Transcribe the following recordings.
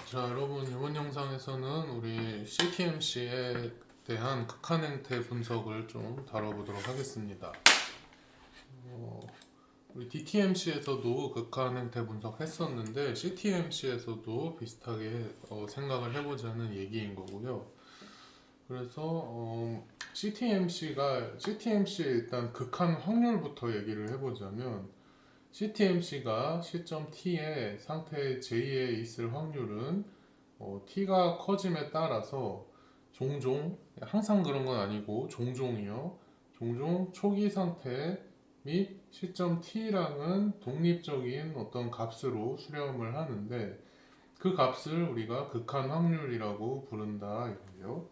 자, 여러분, 이번 영상에서는 우리 CTMC에 대한 극한 행태 분석을 좀 다뤄보도록 하겠습니다. 우리 DTMC에서도 극한 행태 분석했었는데 CTMC에서도 비슷하게 생각을 해보자는 얘기인 거고요. 그래서 CTMC 일단 극한 확률부터 얘기를 해보자면 CTMC가 시점 t에 상태 J에 있을 확률은 t가 커짐에 따라서 종종, 항상 그런 건 아니고 종종이요. 종종 초기 상태 및 시점 t랑은 독립적인 어떤 값으로 수렴을 하는데 그 값을 우리가 극한 확률이라고 부른다 이거예요.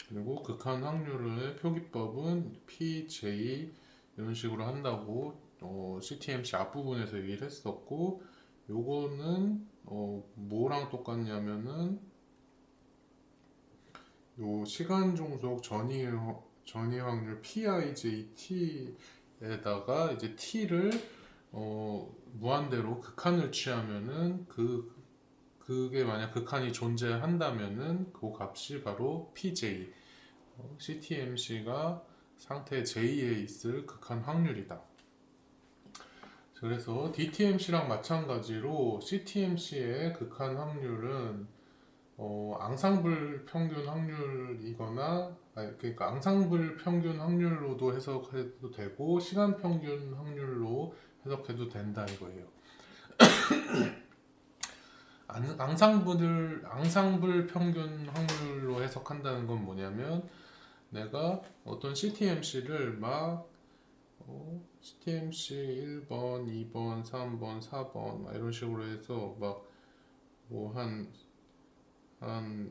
그리고 극한 확률의 표기법은 PJ 이런 식으로 한다고 CTMC 앞부분에서 얘기를 했었고, 요거는 뭐랑 똑같냐면은 요 시간 종속 전이 확률 PIJT에다가 이제 T를 무한대로 극한을 취하면은 그게 만약 극한이 존재한다면은 그 값이 바로 PJ, CTMC가 상태 J에 있을 극한 확률이다. 그래서 DTMC랑 마찬가지로 CTMC의 극한 확률은 앙상블 평균 확률이거나 그러니까 앙상블 평균 확률로도 해석해도 되고 시간 평균 확률로 해석해도 된다 이거예요. 앙상블 평균 확률로 해석한다는 건 뭐냐면 내가 어떤 CTMC를 CTMC 1번, 2번, 3번, 4번 막 이런 식으로 해서 막 뭐 한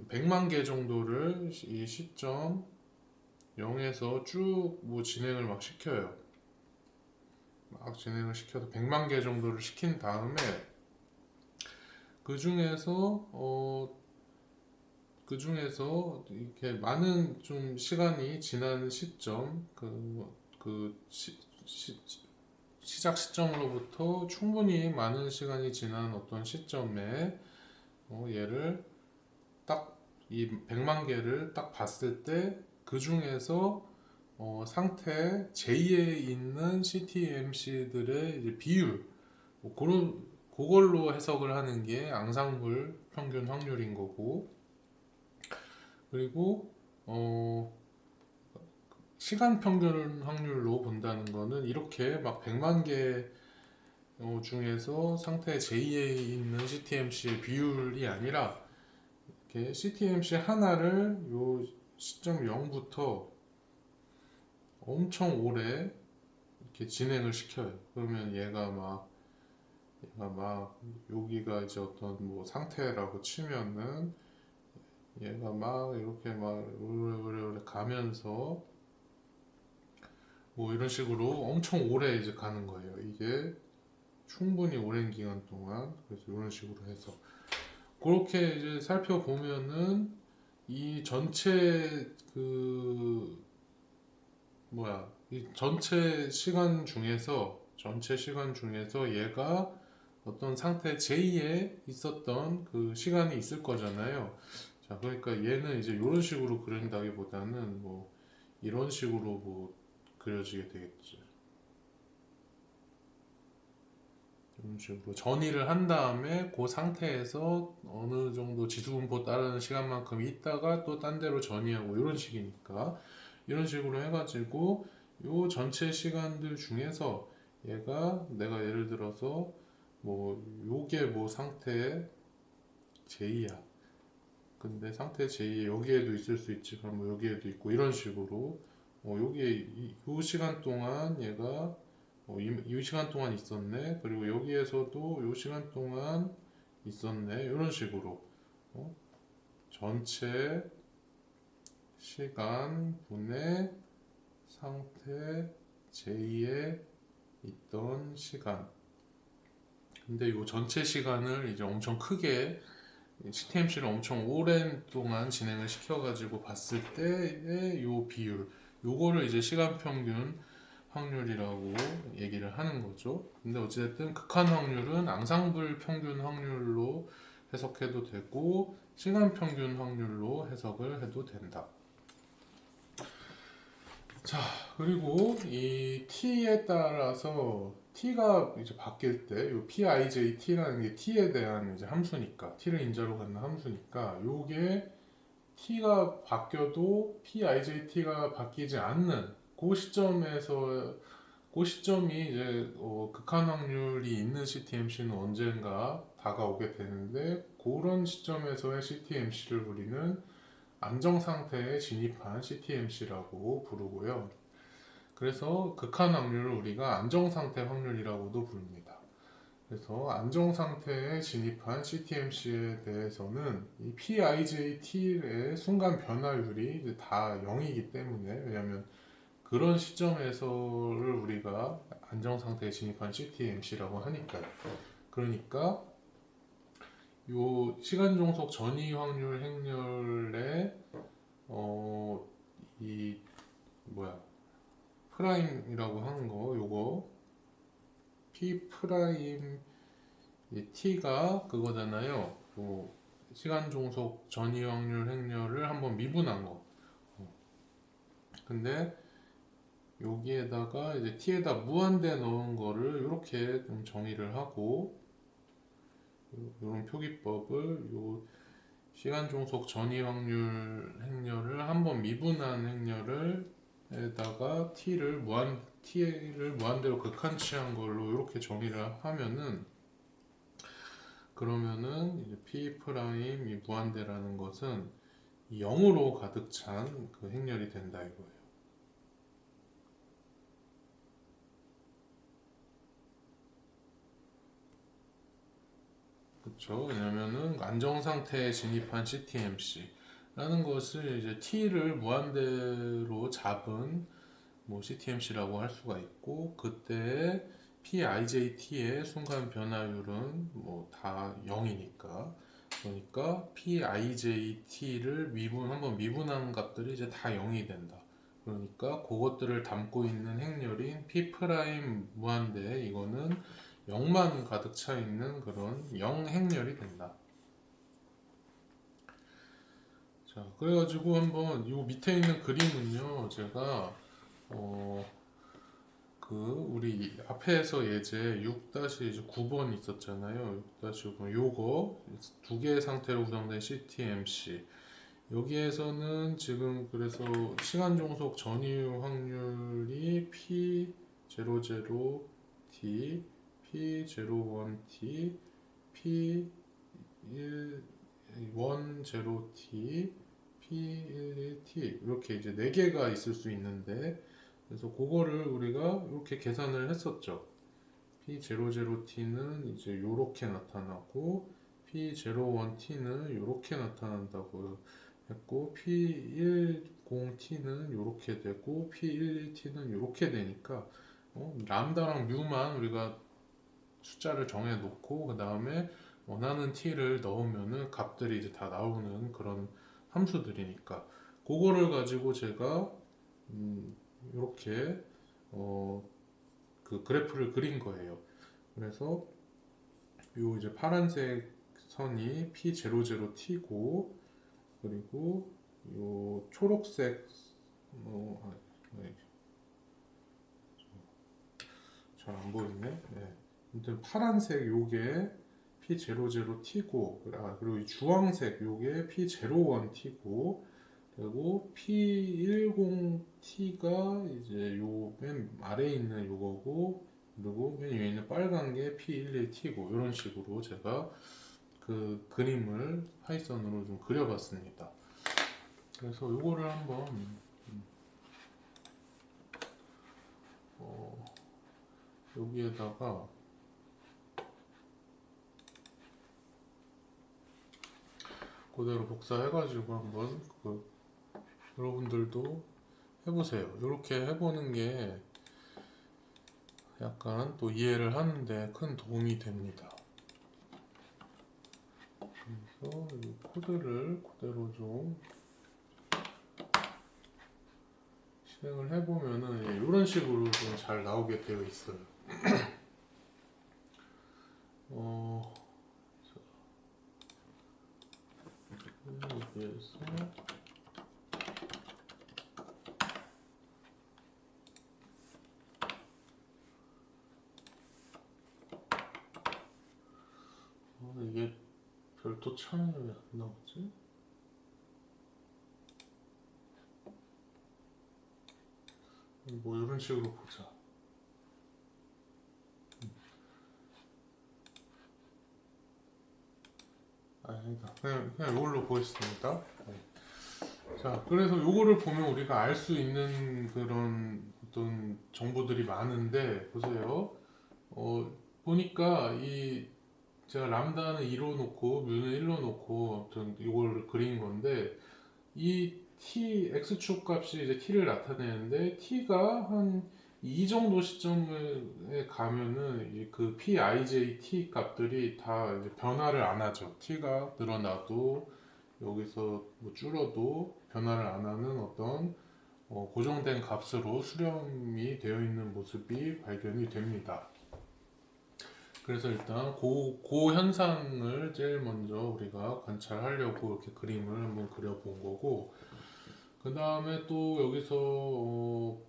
100만 개 정도를 이 시점 0에서 쭉 뭐 진행을 막 시켜요. 막 진행을 시켜서 100만 개 정도를 시킨 다음에 그 중에서 이렇게 많은 좀 시간이 지난 시점 시작 시점으로부터 충분히 많은 시간이 지난 어떤 시점에 얘를 딱 이 100만 개를 딱 봤을 때 그 중에서 상태 J에 있는 CTMC들의 이제 비율 그걸로 해석을 하는 게 앙상블 평균 확률인 거고, 그리고 시간 평균 확률로 본다는 거는 이렇게 막 100만 개 중에서 상태 J에 있는 CTMC의 비율이 아니라 이렇게 CTMC 하나를 요 시점 0부터 엄청 오래 이렇게 진행을 시켜요. 그러면 얘가 막 여기가 이제 어떤 뭐 상태라고 치면은 얘가 막 이렇게 막 오래 가면서 뭐 이런 식으로 엄청 오래 이제 가는 거예요. 이게 충분히 오랜 기간 동안. 그래서 이런 식으로 해서 그렇게 이제 살펴보면은 이 전체 이 전체 시간 중에서 얘가 어떤 상태 J에 있었던 그 시간이 있을 거잖아요. 자, 그러니까 얘는 이제 이런 식으로 그린다기보다는 뭐 이런 식으로 뭐 그려지게 되겠지. 이런 식으로 전이를 한 다음에 그 상태에서 어느 정도 지수분포 따르는 시간만큼 있다가 또 딴 데로 전이하고 이런 식이니까 이런 식으로 해가지고 요 전체 시간들 중에서 얘가 내가 예를 들어서 뭐 요게 뭐 상태 J야. 근데 상태 J 여기에도 있을 수 있지만 뭐 여기에도 있고 이런 식으로 여기에 요 시간 동안 얘가 이 시간 동안 있었네. 그리고 여기에서도 요 시간 동안 있었네. 이런 식으로 어? 전체 시간 분의 상태 J에 있던 시간. 근데 이 전체 시간을 이제 엄청 크게 CTMC를 엄청 오랜 동안 진행을 시켜가지고 봤을 때의 요 비율, 요거를 이제 시간 평균 확률이라고 얘기를 하는 거죠. 근데 어쨌든 극한 확률은 앙상블 평균 확률로 해석해도 되고 시간 평균 확률로 해석을 해도 된다. 자, 그리고 이 t에 따라서 t가 이제 바뀔 때, 요 pijt라는 게 t에 대한 이제 함수니까, t를 인자로 갖는 함수니까, 요게 t가 바뀌어도 pijt가 바뀌지 않는 그 시점에서, 그 시점이 이제 극한 확률이 있는 CTMC는 언젠가 다가오게 되는데, 그런 시점에서의 CTMC를 우리는 안정 상태에 진입한 CTMC라고 부르고요. 그래서 극한 확률을 우리가 안정 상태 확률이라고도 부릅니다. 그래서 안정 상태에 진입한 CTMC에 대해서는 이 PIJT의 순간 변화율이 이제 다 0이기 때문에, 왜냐하면 그런 시점에서를 우리가 안정 상태에 진입한 CTMC라고 하니까요. 그러니까 요 시간 종속 전이 확률 행렬의 이 뭐야 프라임이라고 하는 거, 요거 P 프라임 T가 그거잖아요. 시간 종속 전이 확률 행렬을 한번 미분한 거. 근데 여기에다가 이제 T에다 무한대 넣은 거를 이렇게 좀 정의를 하고, 이런 표기법을 요 시간 종속 전이 확률 행렬을 한번 미분한 행렬을 에다가 t를 무한대로 극한치한 걸로 이렇게 정의를 하면은, 그러면은 이제 p 프라임 이 무한대라는 것은 0으로 가득 찬 그 행렬이 된다 이거예요. 그렇죠? 왜냐면은 안정 상태에 진입한 CTMC 라는 것을 이제 t를 무한대로 잡은 뭐 CTMC라고 할 수가 있고, 그때 PIJT의 순간 변화율은 뭐 다 0이니까, 그러니까 PIJT를 한번 미분한 값들이 이제 다 0이 된다. 그러니까 그것들을 담고 있는 행렬인 P 프라임 무한대, 이거는 0만 가득 차 있는 그런 0 행렬이 된다. 자, 그래가지고 한번 이 밑에 있는 그림은요, 제가 우리 앞에서 예제 6-9번 있었잖아요. 6-9번 요거 두 개의 상태로 구성된 CTMC, 여기에서는 지금 그래서 시간 종속 전이유 확률이 P00T, P01T, P10T, P11T, 이렇게 이제 4개가 있을 수 있는데, 그래서 그거를 우리가 이렇게 계산을 했었죠. P00T는 이제 이렇게 나타나고, P01T는 이렇게 나타난다고 했고, P10T는 이렇게 되고, P11T는 이렇게 되니까 람다랑 뮤만 우리가 숫자를 정해 놓고, 그 다음에 원하는 t를 넣으면은 값들이 이제 다 나오는 그런 함수들이니까, 그거를 가지고 제가 이렇게 그 그래프를 그린 거예요. 그래서 요 이제 파란색 선이 P00T고, 그리고 요 초록색 잘 안 보이네. 네. 아무튼 파란색 요게 P00T고, 그리고 이 주황색 요게 P01T고, 그리고 P10T가 이제 요 맨 아래에 있는 요거고, 그리고 맨 위에 있는 빨간 게 P11T고, 이런 식으로 제가 그 그림을 파이썬으로 좀 그려봤습니다. 그래서 요거를 한번 여기에다가 그대로 복사해가지고 한번 여러분들도 해보세요. 이렇게 해보는 게 약간 또 이해를 하는데 큰 도움이 됩니다. 그래서 이 코드를 그대로 좀 실행을 해보면은 이런 식으로 좀 잘 나오게 되어 있어요. 여기에서 이게 별도 창이 왜 안 나오지? 뭐 이런 식으로 보자. 아니다. 그냥 이걸로 보겠습니다. 자, 그래서 요거를 보면 우리가 알 수 있는 그런 어떤 정보들이 많은데 보세요. 보니까 이 제가 람다는 2로 놓고 뮤는 1로 놓고 아무튼 이걸 그린 건데 이 t x축 값이 이제 t를 나타내는데 t가 한 이 정도 시점에 가면은 그 pij 값들이 다 이제 변화를 안 하죠. t가 늘어나도 여기서 뭐 줄어도 변화를 안 하는 어떤 고정된 값으로 수렴이 되어 있는 모습이 발견이 됩니다. 그래서 일단 그 현상을 제일 먼저 우리가 관찰하려고 이렇게 그림을 한번 그려본 거고, 그 다음에 또 여기서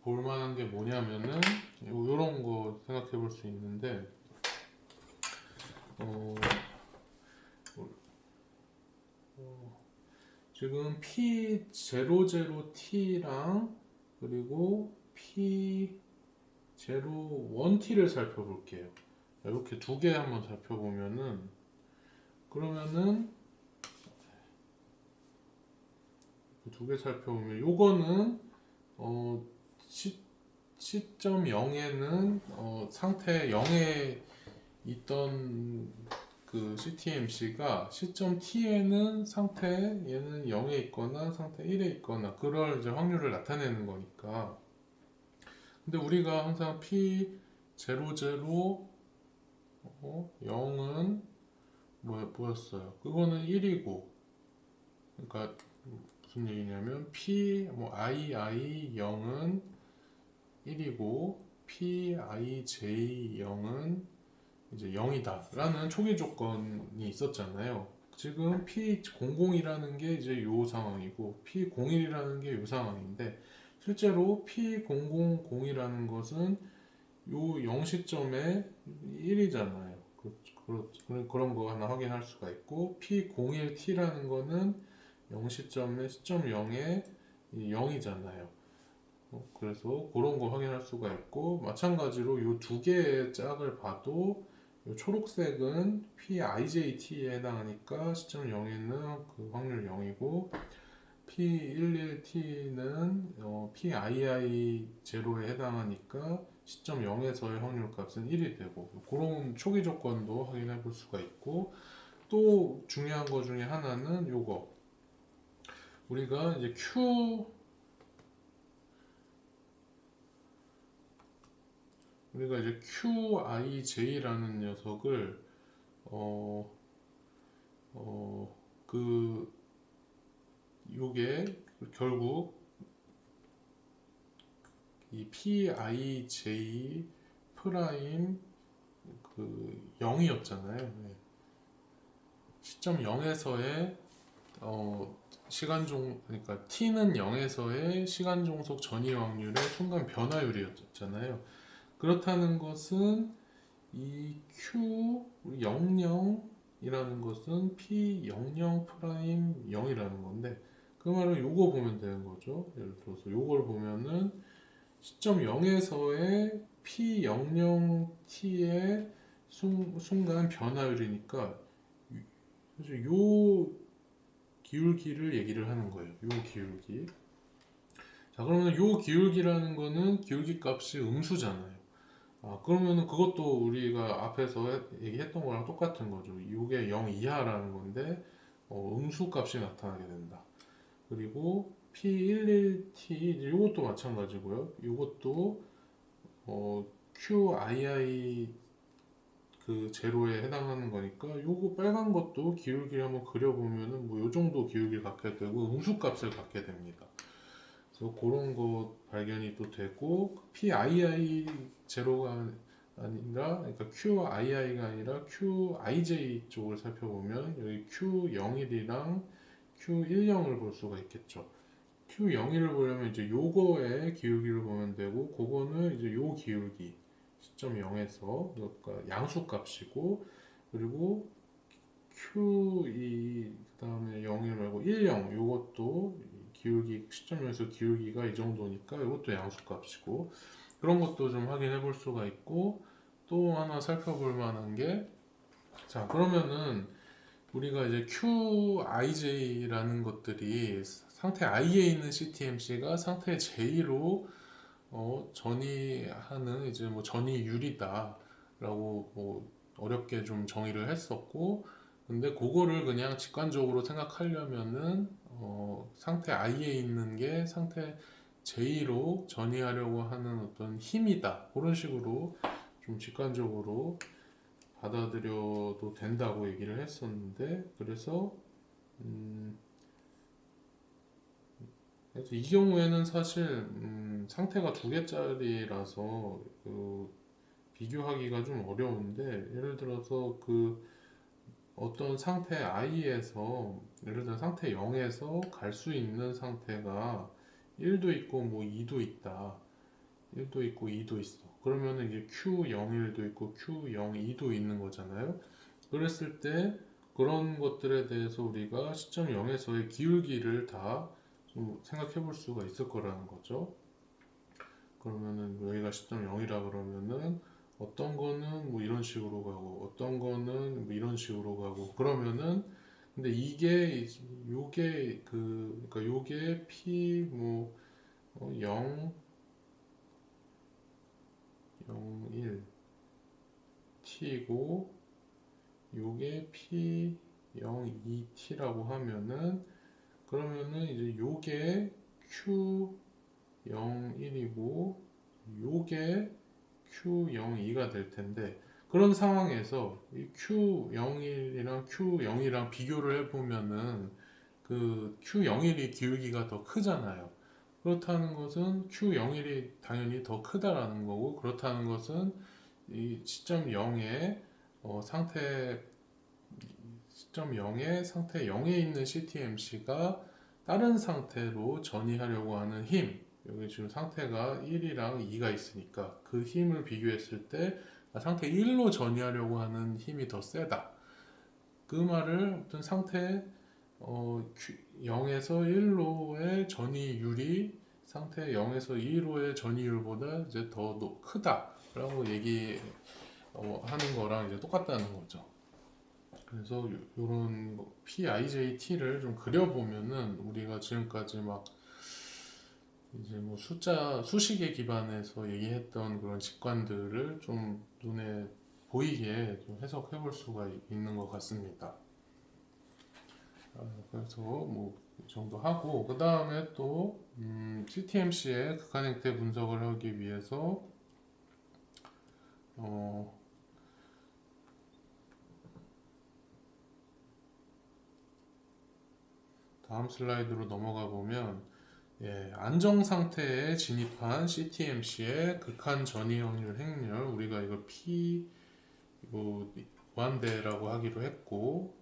볼 만한 게 뭐냐면은 이런 거 생각해 볼 수 있는데, 어, 지금 P00T랑 그리고 P01T를 살펴볼게요. 이렇게 두 개 한번 살펴보면은, 그러면은 두 개 살펴보면 요거는 시점 0에는 상태 0에 있던 그 CTMC가 시점 T에는 상태 얘는 0에 있거나 상태 1에 있거나 그럴 이제 확률을 나타내는 거니까. 근데 우리가 항상 P00 0은 뭐였어요? 그거는 1이고, 그러니까 무슨 얘기냐면 뭐 II 0은 1이고 PIJ 0은 이제 0이다 라는 초기 조건이 있었잖아요. 지금 P00이라는 게 이제 요 상황이고 P01이라는 게 요 상황인데, 실제로 P000이라는 것은 요 0 시점에 1이잖아요. 그런 거 하나 확인할 수가 있고, P01T라는 거는 0 시점에 시점 0에 0이잖아요. 그래서 그런 거 확인할 수가 있고, 마찬가지로 이 두 개의 짝을 봐도 이 초록색은 PIJT에 해당하니까 시점 0에는 그 확률 0이고, P11T는 PII0에 해당하니까 시점 0에서의 확률 값은 1이 되고, 그런 초기 조건도 확인해 볼 수가 있고, 또 중요한 거 중에 하나는 요거, 우리가 이제 QIJ라는 녀석을 요게 결국 이 PIJ 프라임 그 0이었잖아요. 시점 0에서의 그러니까 t는 0에서의 시간 종속 전이 확률의 순간 변화율이었잖아요. 그렇다는 것은 이 Q00이라는 것은 P00 프라임 0이라는 건데, 그 말은 요거 보면 되는 거죠. 예를 들어서 요걸 보면은 시점 0에서의 P00T의 순간 변화율이니까 사실 요 기울기를 얘기를 하는 거예요. 요 기울기. 자, 그러면 요 기울기라는 거는 기울기 값이 음수잖아요. 그러면은 그것도 우리가 앞에서 얘기했던 거랑 똑같은 거죠. 이게 0 이하라는 건데 음수 값이 나타나게 된다. 그리고 P11T 이것도 마찬가지고요. 이것도 QII 그 제로에 해당하는 거니까 요거 빨간 것도 기울기를 한번 그려보면은 뭐 요 정도 기울기를 갖게 되고 음수 값을 갖게 됩니다. 그래서 그런 거 발견이 또 되고, PII 제로가 아니라, 그러니까 QII가 아니라 QIJ 쪽을 살펴보면 여기 Q01이랑 Q10을 볼 수가 있겠죠. Q01을 보려면 이제 요거의 기울기를 보면 되고, 그거는 이제 요 기울기 시점 0에서 그러니까 양수값이고, 그리고 Q2 그다음에 0이 말고 10 요것도 기울기 시점에서 기울기가 이 정도니까 이것도 양수값이고, 그런 것도 좀 확인해 볼 수가 있고, 또 하나 살펴볼 만한 게, 자 그러면은 우리가 이제 QIJ라는 것들이 상태 I에 있는 CTMC가 상태 J로 전이하는 이제 뭐 전이율이다라고 뭐 어렵게 좀 정의를 했었고, 근데 그거를 그냥 직관적으로 생각하려면은 상태 I에 있는 게 상태 J로 전이하려고 하는 어떤 힘이다, 그런 식으로 좀 직관적으로 받아들여도 된다고 얘기를 했었는데, 그래서 이 경우에는 사실 상태가 두 개짜리라서 비교하기가 좀 어려운데, 예를 들어서 어떤 상태 i에서, 예를 들어 상태 0에서 갈 수 있는 상태가 1도 있고 뭐 2도 있다. 1도 있고 2도 있어. 그러면은 이게 Q01도 있고 Q02도 있는 거잖아요. 그랬을 때 그런 것들에 대해서 우리가 시점 0에서의 기울기를 다 좀 생각해 볼 수가 있을 거라는 거죠. 그러면은 여기가 시점 0이라 그러면은 어떤 거는 뭐 이런 식으로 가고 어떤 거는 뭐 이런 식으로 가고, 그러면은 근데 요게 그러니까 요게 P 뭐 0, 0, 1 T고 요게 P 0, 2 T라고 하면은, 그러면은 이제 요게 Q 0, 1이고 요게 Q02가 될 텐데, 그런 상황에서 이 Q01이랑 Q0이랑 비교를 해보면은 그 Q01이 기울기가 더 크잖아요. 그렇다는 것은 Q01이 당연히 더 크다라는 거고, 그렇다는 것은 이 시점 0의 상태 시점 0의 상태 0에 있는 CTMC가 다른 상태로 전이하려고 하는 힘, 여기 지금 상태가 1이랑 2가 있으니까 그 힘을 비교했을 때 상태 1로 전이하려고 하는 힘이 더 세다. 그 말을 어떤 상태 0에서 1로의 전이율이 상태 0에서 2로의 전이율보다 이제 더 크다라고 하는 거랑 이제 똑같다는 거죠. 그래서 이런 PIJT를 좀 그려보면은 우리가 지금까지 막 이제 뭐 수식에 기반해서 얘기했던 그런 직관들을 좀 눈에 보이게 좀 해석해 볼 수가 있는 것 같습니다. 그래서 뭐 이 정도 하고, 그 다음에 또 CTMC의 극한 행태 분석을 하기 위해서 어, 다음 슬라이드로 넘어가 보면, 안정 상태에 진입한 CTMC의 극한 전이 확률 행렬, 우리가 이걸 P 무한대라고 하기로 했고,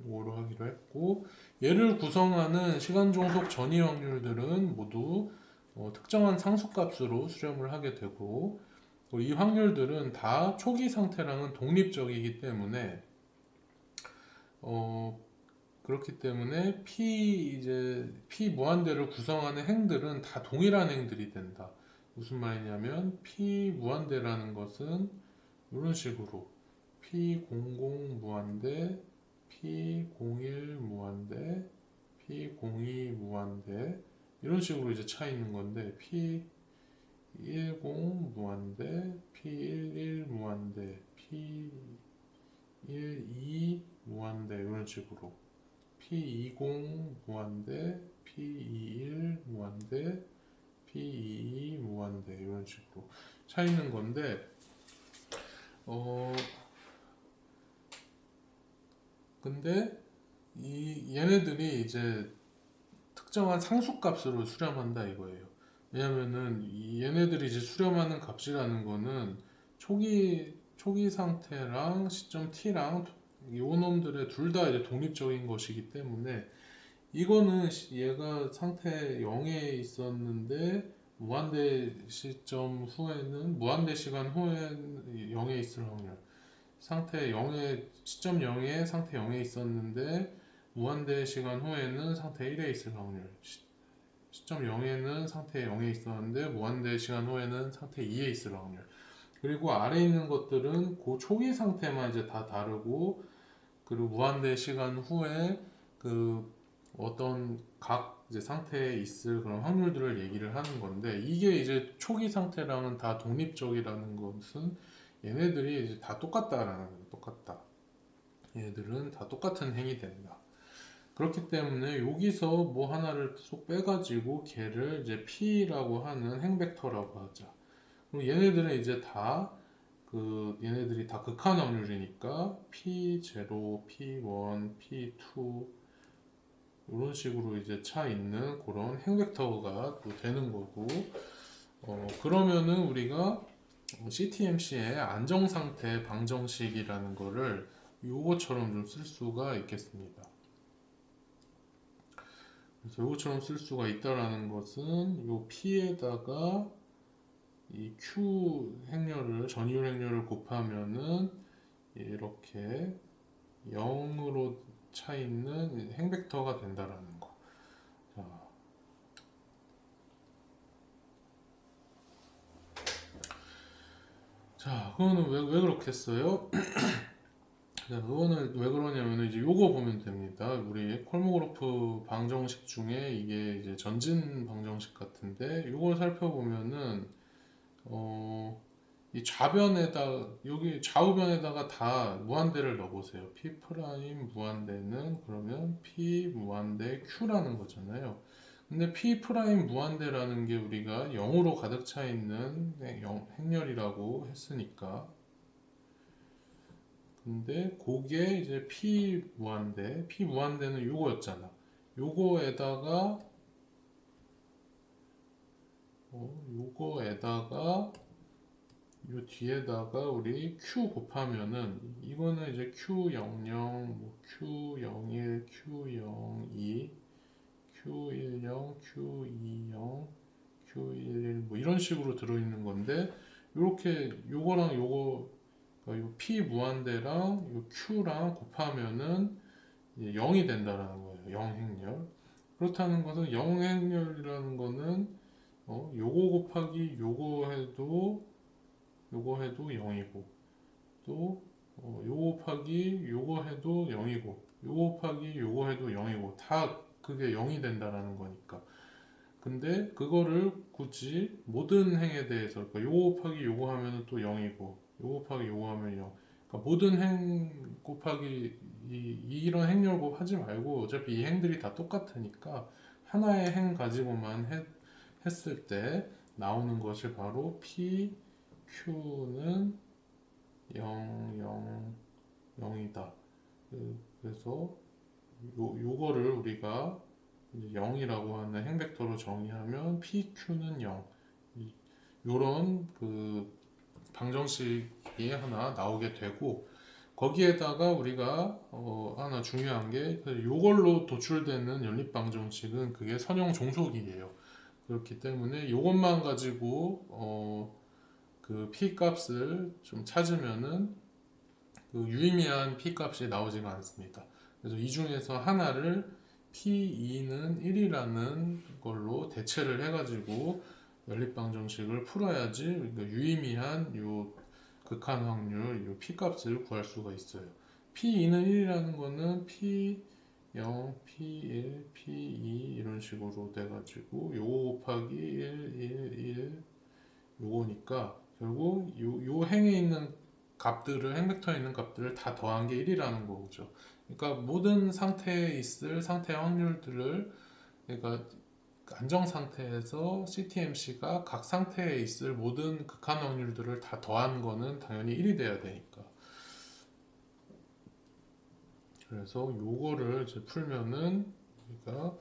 이거로 하기로 했고, 얘를 구성하는 시간 종속 전이 확률들은 모두 특정한 상수값으로 수렴을 하게 되고, 이 확률들은 다 초기 상태랑은 독립적이기 때문에 그렇기 때문에 P 무한대를 구성하는 행들은 다 동일한 행들이 된다. 무슨 말이냐면 P 무한대라는 것은 이런 식으로 P00 무한대, P01 무한대, P02 무한대, 이런 식으로 이제 차 있는 건데, P10 무한대, P11 무한대, P12 무한대, 이런 식으로 P20 무한대, P21 무한대, P22 무한대, 이런 식으로 차 있는 건데, 근데 얘네들이 이제 특정한 상수값으로 수렴한다 이거예요. 왜냐면은 얘네들이 이제 수렴하는 값이라는 거는 초기 상태랑 시점 t랑 요 놈들의 둘 다 이제 독립적인 것이기 때문에 이거는 얘가 상태 0에 있었는데 무한대 시점 후에는 무한대 시간 후에는 0에 있을 확률. 상태 0에 시점 0에 상태 0에 있었는데 무한대 시간 후에는 상태 1에 있을 확률. 시점 0에는 상태 0에 있었는데 무한대 시간 후에는 상태 2에 있을 확률. 그리고 아래에 있는 것들은 그 초기 상태만 이제 다 다르고, 그리고 무한대 시간 후에 그 어떤 각 이제 상태에 있을 그런 확률들을 얘기를 하는 건데, 이게 이제 초기 상태랑은 다 독립적이라는 것은 얘네들이 이제 다 똑같다라는 거예요. 똑같다. 얘들은 다 똑같은 행위 된다. 그렇기 때문에 여기서 뭐 하나를 쏙 빼가지고 걔를 이제 P라고 하는 행벡터라고 하자. 그럼 얘네들은 이제 다 얘네들이 다 극한 확률이니까 P0, P1, P2 이런 식으로 이제 차 있는 그런 행벡터가 또 되는 거고, 그러면은 우리가 CTMC의 안정상태 방정식이라는 거를 요거처럼 좀 쓸 수가 있겠습니다. 그래서 요거처럼 쓸 수가 있다라는 것은 요 P에다가 이 Q 행렬을, 전이율 행렬을 곱하면은 이렇게 0으로 차 있는 행벡터가 된다라는 거. 자, 그거는 왜 그렇게 했어요? 자, 그거는 왜 그러냐면 이제 요거 보면 됩니다. 우리 콜모그로프 방정식 중에 이게 이제 전진 방정식 같은데, 요걸 살펴보면은 이 좌변에다, 여기 좌우변에다가 다 무한대를 넣어보세요. P 프라임 무한대는 그러면 P 무한대 Q라는 거잖아요. 근데 P 프라임 무한대라는 게 우리가 0으로 가득 차 있는 행렬이라고 했으니까, 근데 그게 이제 P 무한대는 요거였잖아. 요거에다가 요거에다가 요 뒤에다가 우리 Q 곱하면은, 이거는 이제 Q00, 뭐 Q01, Q02, Q10, Q20, Q11 뭐 이런 식으로 들어있는 건데, 요렇게 요거랑 요거, 그러니까 요 P 무한대랑 요 Q랑 곱하면은 0이 된다라는 거예요. 0행렬. 그렇다는 것은 0행렬이라는 거는 요거 곱하기 요거 해도 0이고, 또 요거 곱하기 요거 해도 0이고, 요거 곱하기 요거 해도 0이고, 다 그게 0이 된다라는 거니까. 근데 그거를 굳이 모든 행에 대해서, 그러니까 요거 곱하기 요거 하면은 또 0이고, 요거 곱하기 요거 하면 0. 그러니까 모든 행 곱하기 이런 행렬 하지 말고, 어차피 이 행들이 다 똑같으니까 하나의 행 가지고만 했을 때 나오는 것이 바로 P, Q는 0, 0, 0이다. 그래서 요거를 우리가 0이라고 하는 행벡터로 정의하면 PQ는 0. 요런 방정식이 하나 나오게 되고, 거기에다가 우리가 하나 중요한 게, 요걸로 도출되는 연립 방정식은 그게 선형 종속이에요. 그렇기 때문에 요것만 가지고 그 P 값을 좀 찾으면은 그 유의미한 P 값이 나오지가 않습니다. 그래서 이 중에서 하나를 P2는 1이라는 걸로 대체를 해가지고 연립방정식을 풀어야지 유의미한 요 극한 확률 요 P 값을 구할 수가 있어요. P2는 1이라는 거는 P0, P1, P2 이런 식으로 돼가지고 요거 곱하기 1, 1, 1 요거니까 결국 요 행에 있는 값들을, 행벡터에 있는 값들을 다 더한 게 1이라는 거죠. 그러니까 모든 상태에 있을 상태 확률들을, 그러니까 안정 상태에서 CTMC가 각 상태에 있을 모든 극한 확률들을 다 더한 거는 당연히 1이 돼야 되니까. 그래서 요거를 이제 풀면은 우리가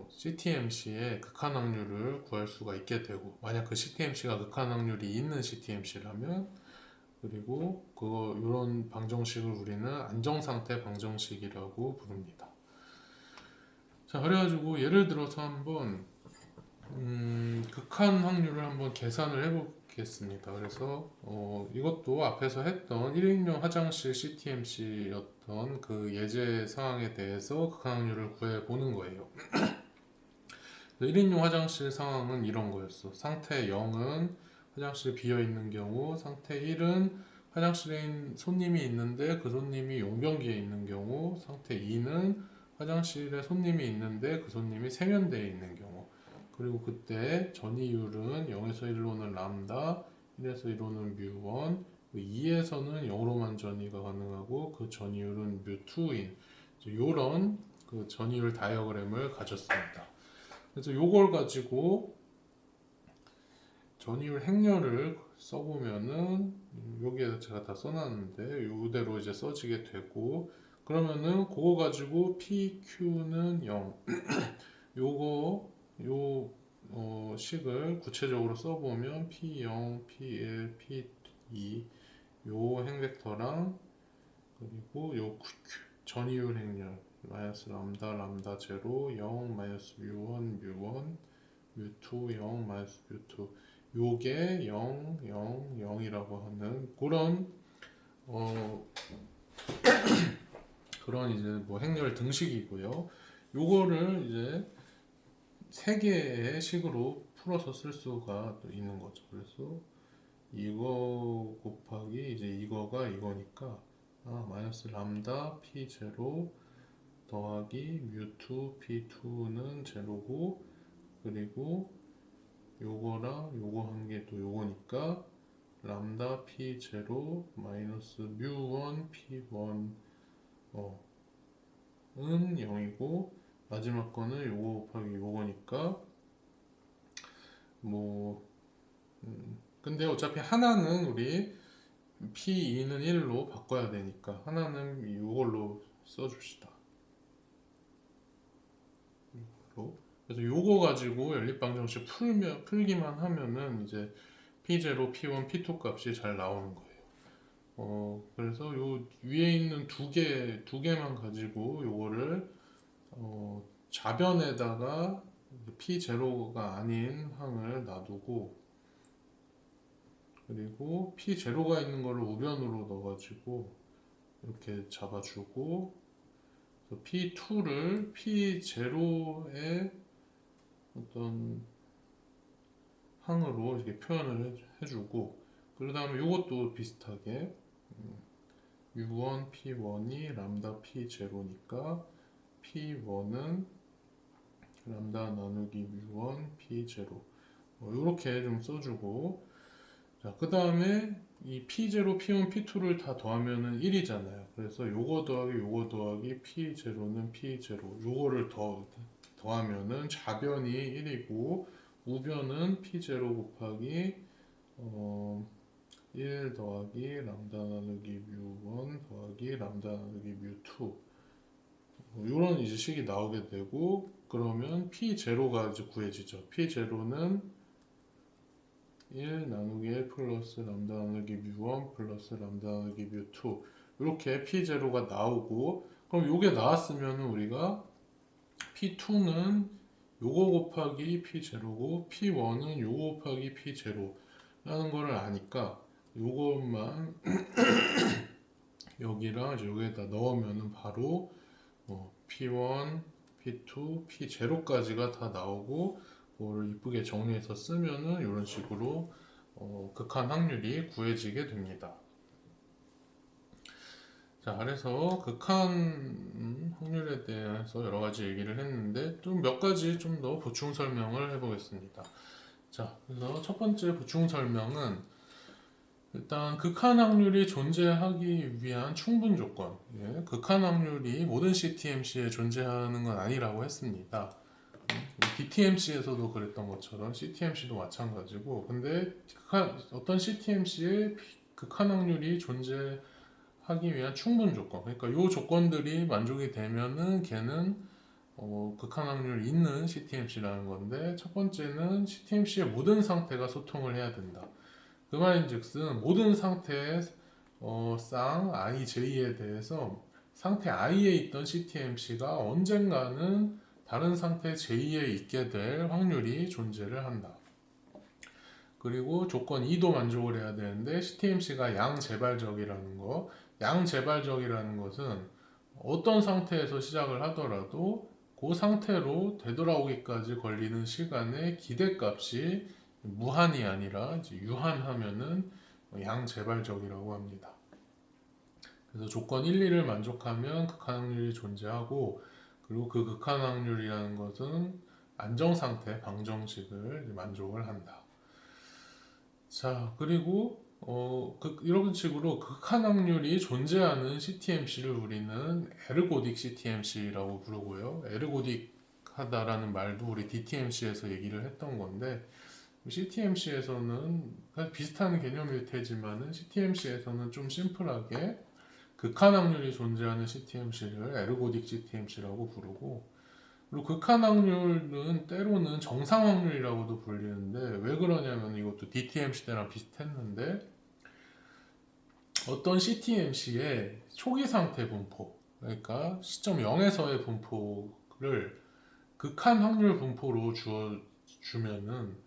CTMC의 극한 확률을 구할 수가 있게 되고, 만약 그 CTMC가 극한 확률이 있는 CTMC라면 그리고 이런 방정식을 우리는 안정상태 방정식이라고 부릅니다. 자, 그래가지고 예를 들어서 한번 극한 확률을 한번 계산을 해보겠습니다. 그래서 이것도 앞에서 했던 1인용 화장실 CTMC였던 그 예제 상황에 대해서 극한 확률을 구해보는 거예요. 1인용 화장실 상황은 이런 거였어. 상태 0은 화장실이 비어있는 경우, 상태 1은 화장실에 손님이 있는데 그 손님이 용변기에 있는 경우, 상태 2는 화장실에 손님이 있는데 그 손님이 세면대에 있는 경우. 그리고 그때 전이율은 0에서 1로는 람다, 1에서 1로는 뮤1, 2에서는 0으로만 전이가 가능하고 그 전이율은 뮤2인 이런 그 전이율 다이어그램을 가졌습니다. 그래서 요걸 가지고 전이율 행렬을 써보면은 여기에 제가 다 써놨는데 요대로 이제 써지게 되고 그러면은 그거 가지고 PQ는 0 요거 식을 구체적으로 써보면 P0, P1, P2 요 행벡터랑 그리고 요 전이율 행렬 마이너스 람다 람다 제로 0 마이너스 뮤1 뮤1 뮤2 0 마이너스 뮤2 요게 0 0 0이라고 하는 그런 이제 뭐 행렬 등식이고요. 요거를 이제 세 개의 식으로 풀어서 쓸 수가 또 있는 거죠. 그래서 이거 곱하기 이제 이거가 이거니까 마이너스 람다 p 제로 더하기 뮤2 p2는 제로고 그리고 요거랑 요거 한 게 또 요거니까 람다 p 제로 마이너스 뮤1 p1 은 0이고 마지막 거는 요거 곱하기 요거니까 뭐 근데 어차피 하나는 우리 P2는 1로 바꿔야 되니까 하나는 이걸로 써줍시다. 이걸로. 그래서 요거 가지고 연립방정식 풀기만 하면은 이제 P0, P1, P2 값이 잘 나오는 거예요. 그래서 요 위에 있는 두 개만 가지고 요거를 좌변에다가 P0가 아닌 항을 놔두고 그리고 P0가 있는 거를 우변으로 넣어가지고 이렇게 잡아주고 P2를 P0의 어떤 항으로 이렇게 표현을 해주고 그 다음에 이것도 비슷하게 U1 P1이 람다 P0니까 P1은 람다 나누기 U1 P0 이렇게 좀 써주고 그 다음에 이 P0, P1, P2를 다 더하면은 1이잖아요. 그래서 요거 더하기 P0는 P0 요거를 더하면은 좌변이 1이고 우변은 P0 곱하기 1 더하기 람다 나누기 뮤1 더하기 람다 나누기 뮤2 이런 이제 식이 나오게 되고 그러면 P0가 이제 구해지죠. P0는 1 나누기 1 플러스 람다 나누기 뮤1 플러스 람다 나누기 뮤2 이렇게 P0가 나오고 그럼 요게 나왔으면 우리가 P2는 요거 곱하기 P0고 P1은 요거 곱하기 P0 라는 거를 아니까 요것만 여기랑 여기에다 넣으면은 바로 P1, P2, P0까지가 다 나오고 그거를 이쁘게 정리해서 쓰면은 이런 식으로 극한 확률이 구해지게 됩니다. 자, 그래서 극한 확률에 대해서 여러 가지 얘기를 했는데 좀 몇 가지 좀 더 보충 설명을 해보겠습니다. 자, 그래서 첫 번째 보충 설명은 일단 극한 확률이 존재하기 위한 충분 조건. 극한 확률이 모든 CTMC에 존재하는 건 아니라고 했습니다. DTMC에서도 그랬던 것처럼 CTMC도 마찬가지고 근데 어떤 CTMC에 극한 확률이 존재하기 위한 충분 조건 그러니까 이 조건들이 만족이 되면은 걔는 극한 확률이 있는 CTMC라는 건데 첫 번째는 CTMC의 모든 상태가 소통을 해야 된다. 그 말인즉슨 모든 상태의 쌍 i, j에 대해서 상태 i에 있던 CTMC가 언젠가는 다른 상태 j에 있게 될 확률이 존재를 한다. 그리고 조건 2도 만족을 해야 되는데 CTMC가 양재발적이라는 거. 양재발적이라는 것은 어떤 상태에서 시작을 하더라도 그 상태로 되돌아오기까지 걸리는 시간의 기대값이 무한이 아니라 이제 유한하면은 양재발적이라고 합니다. 그래서 조건 1, 2를 만족하면 극한 확률이 존재하고, 그리고 그 극한 확률이라는 것은 안정상태 방정식을 만족을 한다. 자, 그리고 이런 식으로 극한 확률이 존재하는 CTMC를 우리는 에르고딕 CTMC라고 부르고요. 에르고딕하다라는 말도 우리 DTMC에서 얘기를 했던 건데, CTMC에서는 비슷한 개념일 테지만은 CTMC에서는 좀 심플하게 극한 확률이 존재하는 CTMC를 에르고딕 CTMC라고 부르고, 그리고 극한 확률은 때로는 정상 확률이라고도 불리는데, 왜 그러냐면 이것도 DTMC 때랑 비슷했는데, 어떤 CTMC의 초기 상태 분포, 그러니까 시점 0에서의 분포를 극한 확률 분포로 주면은,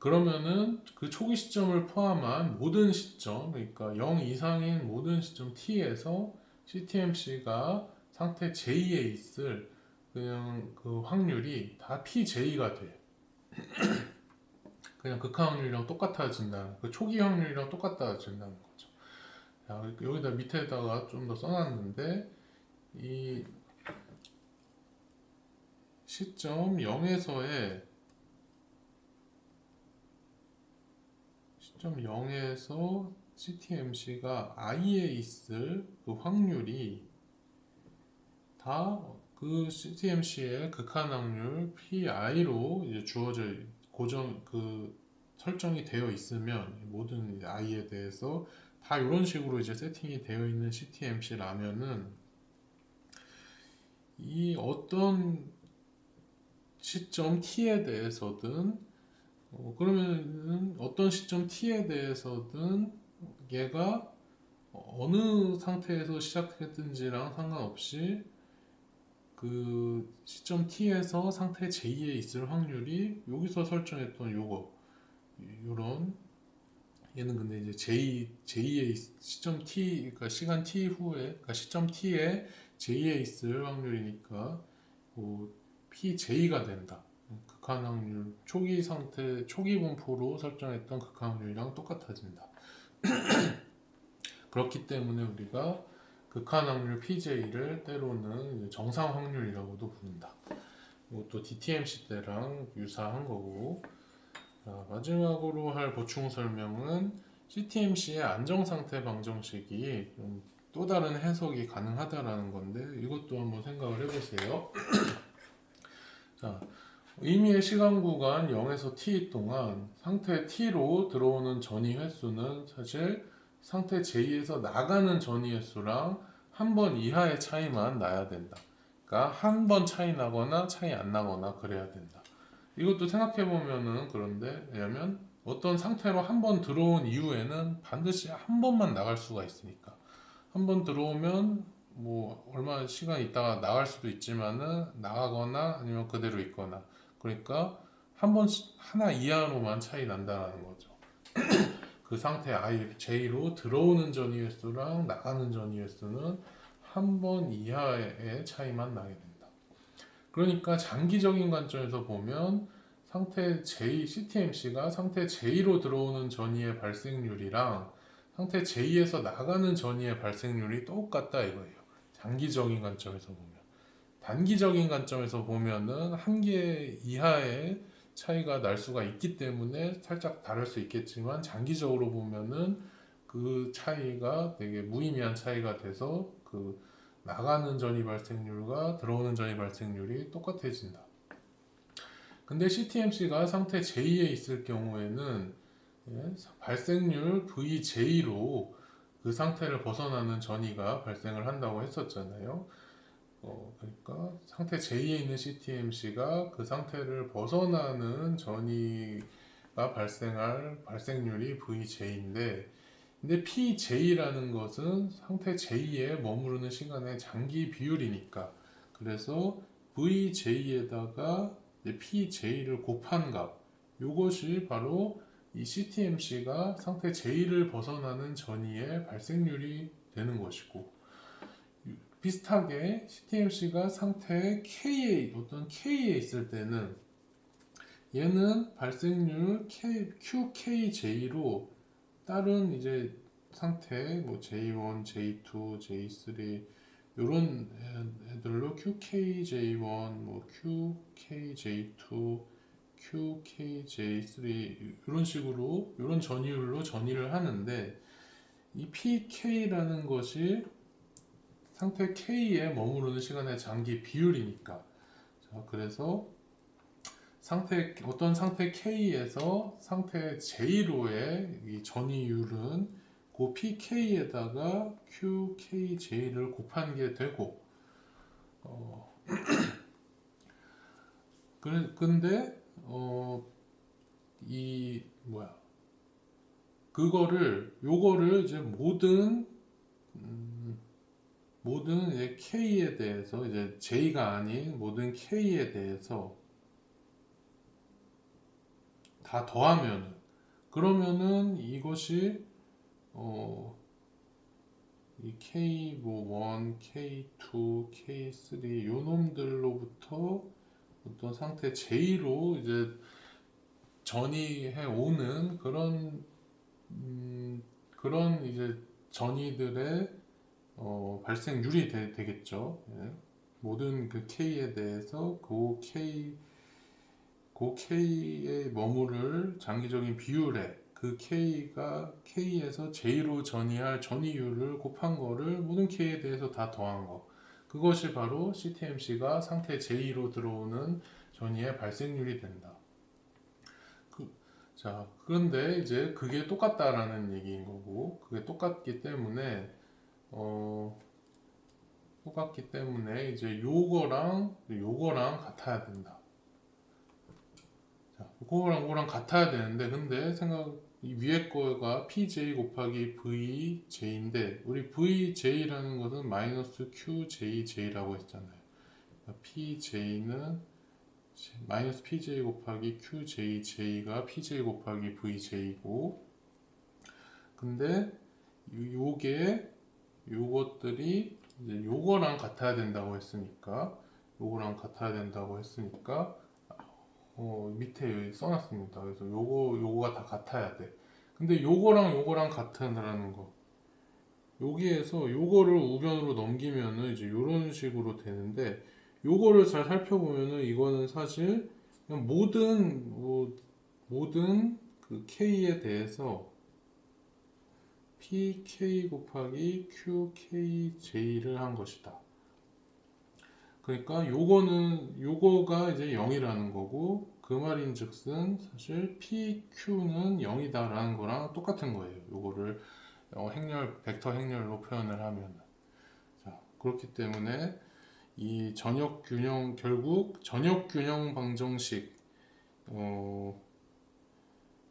그러면은 그 초기 시점을 포함한 모든 시점, 그러니까 0 이상인 모든 시점 t에서 CTMC가 상태 j에 있을 그냥 그 확률이 다 pj가 돼. 그냥 극한 확률이랑 똑같아진다는, 그 초기 확률이랑 똑같아진다는 거죠. 자, 여기다 밑에다가 좀 더 써놨는데, 이 시점 0에서의 시점 0에서 CTMC가 i에 있을 그 확률이 다 그 CTMC의 극한 확률 PI로 이제 주어져 고정 그 설정이 되어 있으면, 모든 i에 대해서 다 이런 식으로 이제 세팅이 되어 있는 CTMC라면은, 이 어떤 시점 t에 대해서든 그러면은 어떤 시점 t에 대해서든 얘가 어느 상태에서 시작했든지랑 상관없이 그 시점 t에서 상태 j에 있을 확률이 여기서 설정했던 요런, 얘는 근데 이제 j의 시점 t, 그러니까 시간 t 후에, 그러니까 시점 t에 j에 있을 확률이니까 pj가 된다. 극한 확률, 초기 상태, 초기 분포로 설정했던 극한 확률이랑 똑같아진다. 그렇기 때문에 우리가 극한 확률 PJ를 때로는 정상 확률이라고도 부른다. 이것도 DTMC 때랑 유사한 거고. 자, 마지막으로 할 보충 설명은 CTMC의 안정상태 방정식이 또 다른 해석이 가능하다라는 건데, 이것도 한번 생각을 해보세요. 자, 의미의 시간 구간 0에서 t 동안 상태 t로 들어오는 전이 횟수는 사실 상태 j에서 나가는 전이 횟수랑 한 번 이하의 차이만 나야 된다. 그러니까 한 번 차이 나거나 차이 안 나거나 그래야 된다. 이것도 생각해 보면은 그런데, 왜냐면 어떤 상태로 한 번 들어온 이후에는 반드시 한 번만 나갈 수가 있으니까, 한 번 들어오면 뭐 얼마 시간 있다가 나갈 수도 있지만은 나가거나 아니면 그대로 있거나, 그러니까 한 번 하나 이하로만 차이 난다는 거죠. 그 상태 I, J로 들어오는 전이 횟수랑 나가는 전이 횟수는 한 번 이하의 차이만 나게 된다. 그러니까 장기적인 관점에서 보면 상태 J, CTMC가 상태 J로 들어오는 전이의 발생률이랑 상태 J에서 나가는 전이의 발생률이 똑같다 이거예요. 장기적인 관점에서 보면. 단기적인 관점에서 보면은 한 개 이하의 차이가 날 수가 있기 때문에 살짝 다를 수 있겠지만, 장기적으로 보면은 그 차이가 되게 무의미한 차이가 돼서 그 나가는 전이 발생률과 들어오는 전이 발생률이 똑같아진다. 근데 CTMC가 상태 J에 있을 경우에는 발생률 VJ로 그 상태를 벗어나는 전이가 발생을 한다고 했었잖아요. 그러니까 상태 J에 있는 CTMC가 그 상태를 벗어나는 전이 발생할 발생률이 VJ인데, 근데 PJ라는 것은 상태 J에 머무르는 시간의 장기 비율이니까, 그래서 VJ에다가 PJ를 곱한 값, 이것이 바로 이 CTMC가 상태 J를 벗어나는 전이의 발생률이 되는 것이고, 비슷하게 CTMC가 상태 K에 어떤 K에 있을 때는 얘는 발생률 QKJ로 다른 이제 상태 뭐 J1, J2, J3 이런 애들로 QKJ1, 뭐 QKJ2, QKJ3 이런 식으로 이런 전이율로 전이를 하는데, 이 PK라는 것이 상태 K에 머무르는 시간의 장기 비율이니까, 자, 그래서 어떤 상태 K에서 상태 J로의 이 전이율은 그 PK에다가 QKJ를 곱한 게 되고, 근데 이 뭐야, 요거를 이제 모든 이제 K에 대해서, 이제 J가 아닌 모든 K에 대해서 다 더하면은, 그러면은 이것이 이 K 뭐 1, K2, K3 요 놈들로부터 어떤 상태 J로 이제 전이해 오는 그런 이제 전이들의 발생률이 되겠죠. 예. 모든 그 K에 대해서 그 K에 머무를 장기적인 비율에 그 K에서 J로 전이할 전이율을 곱한 거를 모든 K에 대해서 다 더한 거. 그것이 바로 CTMC가 상태 J로 들어오는 전이의 발생률이 된다. 자, 그런데 이제 그게 똑같다라는 얘기인 거고, 그게 똑같기 때문에 이제 요거랑 같아야 된다. 자, 요거랑 같아야 되는데, 근데 이 위에 거가 PJ 곱하기 VJ인데, 우리 VJ라는 것은 마이너스 QJJ라고 했잖아요. 그러니까 PJ는 마이너스 PJ 곱하기 QJJ가 PJ 곱하기 VJ고, 근데 요것들이 이제 요거랑 같아야 된다고 했으니까, 밑에 여기 써놨습니다. 그래서 요거가 다 같아야 돼. 근데 요거랑 같다라는 거, 여기에서 요거를 우변으로 넘기면은 이제 요런 식으로 되는데, 요거를 잘 살펴보면은 이거는 사실 그냥 모든 그 K에 대해서 PK 곱하기 QKJ를 한 것이다. 그러니까 요거가 이제 0이라는 거고, 그 말인즉슨 사실 PQ는 0이다라는 거랑 똑같은 거예요. 요거를 벡터 행렬로 표현을 하면. 자, 그렇기 때문에 이 결국 전역 균형 방정식,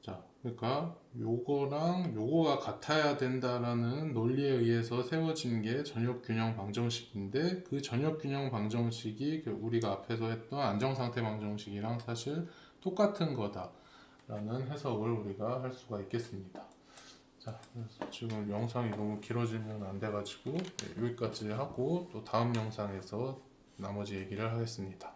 자, 그러니까 요거랑 요거가 같아야 된다라는 논리에 의해서 세워진 게 전역균형 방정식인데, 그 전역균형 방정식이 우리가 앞에서 했던 안정상태 방정식이랑 사실 똑같은 거다라는 해석을 우리가 할 수가 있겠습니다. 자, 그래서 지금 영상이 너무 길어지면 안 돼가지고 여기까지 하고 또 다음 영상에서 나머지 얘기를 하겠습니다.